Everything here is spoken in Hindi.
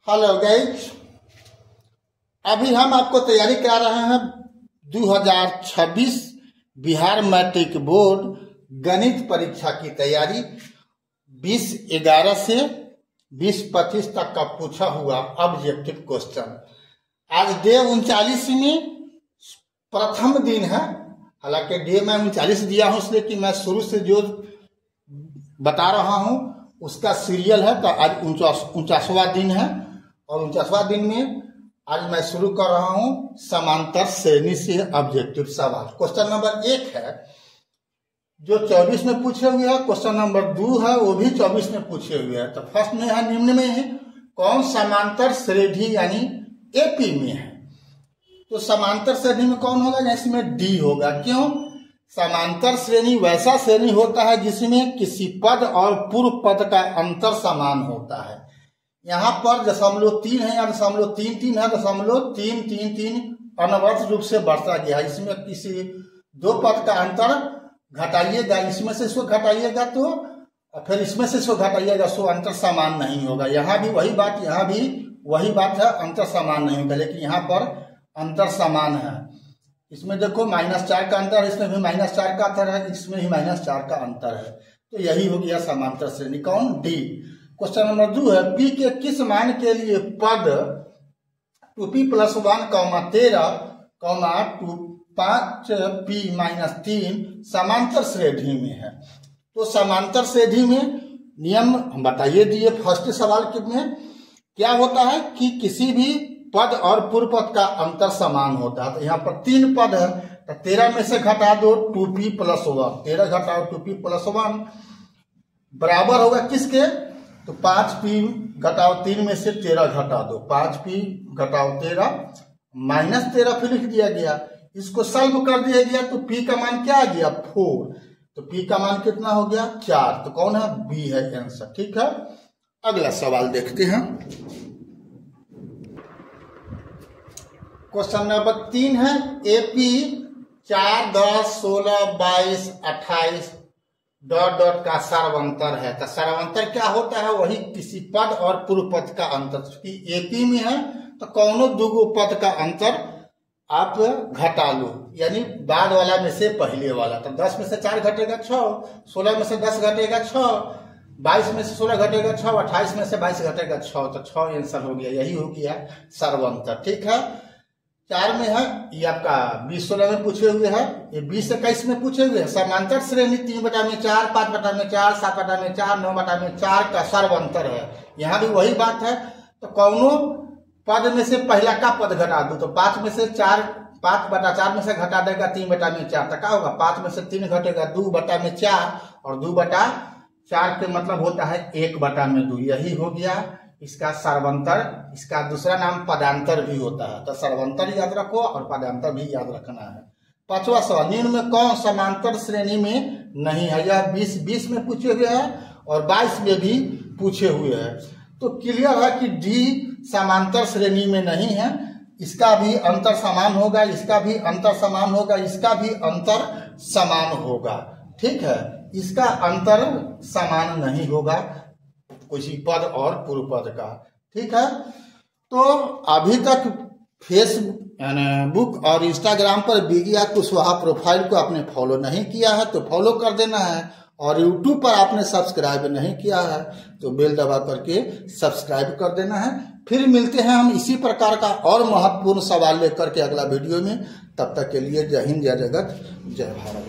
हेलो गाइज, अभी हम आपको तैयारी करा रहे हैं 2026 बिहार मैट्रिक बोर्ड गणित परीक्षा की तैयारी। 20/11 से 20-25 तक का पूछा हुआ ऑब्जेक्टिव क्वेश्चन। आज डे 39 में प्रथम दिन है। हालांकि डे मैं 39 दिया हूं इसलिए कि मैं शुरू से जो बता रहा हूं उसका सीरियल है। तो आज 49वां दिन है और 49वां दिन में आज मैं शुरू कर रहा हूं समांतर श्रेणी से ऑब्जेक्टिव सवाल। क्वेश्चन नंबर 1 है जो 24 में पूछे हुए हैं। क्वेश्चन नंबर 2 है वो भी 24 में पूछे हुए हैं। तो फर्स्ट में है निम्न में है कौन समांतर श्रेणी यानी एपी में है। तो समांतर श्रेणी में कौन होगा? इसमें डी होगा। क्यों? समांतर श्रेणी वैसा श्रेणी होता है जिसमें किसी पद और पूर्व पद का अंतर समान होता है। यहाँ पर 0.3 है या 0.33 है, 0.333 अनवरत रूप से बढ़ता गया। इसमें किसी दो पद का अंतर घटाइएगा, इसमें से इसको घटाइएगा तो फिर इसमें से इसको घटाइएगा, सो अंतर समान नहीं होगा। यहाँ भी वही बात, यहाँ भी वही बात है, अंतर समान नहीं होगा। लेकिन यहाँ पर अंतर समान है। इसमें देखो -4 का अंतर है, इसमें भी -4 का अंतर है, इसमें भी -4 का अंतर है। तो यही हो गया समांतर श्रेणी। कौन? डी। क्वेश्चन नंबर 2 है पी के किस मान के लिए पद 2p + 1, 13, 5p-3 समांतर श्रेणी में है। तो समांतर श्रेणी में नियम हम बताइए दिए। फर्स्ट सवाल में क्या होता है कि किसी भी पद और पूर्व पद का अंतर समान होता है। तो यहाँ पर 3 पद है तो 13 में से घटा दो 2p + 1, 13 घटाओ 2p + 1 बराबर होगा किसके? तो 5p घटाओ 3 में से 13 घटा दो, 5p घटाओ 13 -13 फिर लिख दिया गया। इसको सॉल्व कर दिया गया तो p का मान क्या आ गया? 4। तो p का मान कितना हो गया? 4। तो कौन है? b है आंसर। ठीक है, अगला सवाल देखते हैं। क्वेश्चन नंबर 3 है एपी 4, 10, 16, 22, 28 ... का सर्वांतर है। तो सर्वांतर क्या होता है? वही किसी पद और पूर्व पद का अंतर। क्योंकि एपी में है तो कौनो दो पद का अंतर आप घटा लो, यानी बाद वाला में से पहले वाला। तो 10 में से 4 घटेगा 6, 16 में से 10 घटेगा 6, 22 में से 16 घटेगा 6, 28 में से 22 घटेगा 6। तो 6 आंसर हो गया। यही हो गया सर्वांतर। ठीक है, 4 में है ये आपका 20-16 में पूछे हुए हैं, ये 20-21 में पूछे हुए हैं। समांतर श्रेणी 3/4, 5/4, 7/4, 9/4 का सर्वांतर है। यहाँ भी वही बात है। तो कौनो पद में से पहला का पद घटा दो। तो 5 में से 4, 5/4 में से घटा देगा 3/4। तो क्या होगा? 5 में से 3 घटेगा 2/4 और 2/4 के मतलब होता है 1/2। यही हो गया इसका सर्वांतर। इसका दूसरा नाम पदांतर भी होता है। तो सर्वांतर याद रखो और पदांतर भी याद रखना है। 5वां सवाल निम्न में कौन समांतर श्रेणी में नहीं है? यह 20 में पूछे हुए हैं और 22 में भी पूछे हुए हैं। तो क्लियर है कि डी समांतर श्रेणी में नहीं है। इसका भी अंतर समान होगा, इसका भी अंतर समान होगा, इसका भी अंतर समान होगा। ठीक है, इसका अंतर समान नहीं होगा किसी पद और पूर्व पद का। ठीक है, तो अभी तक फेसबुक और इंस्टाग्राम पर विज्ञा कुशवाहा प्रोफाइल को आपने फॉलो नहीं किया है तो फॉलो कर देना है। और यूट्यूब पर आपने सब्सक्राइब नहीं किया है तो बेल दबा करके सब्सक्राइब कर देना है। फिर मिलते हैं हम इसी प्रकार का और महत्वपूर्ण सवाल लेकर के अगला वीडियो में। तब तक के लिए जय हिंद, जय जगत, जय भारत।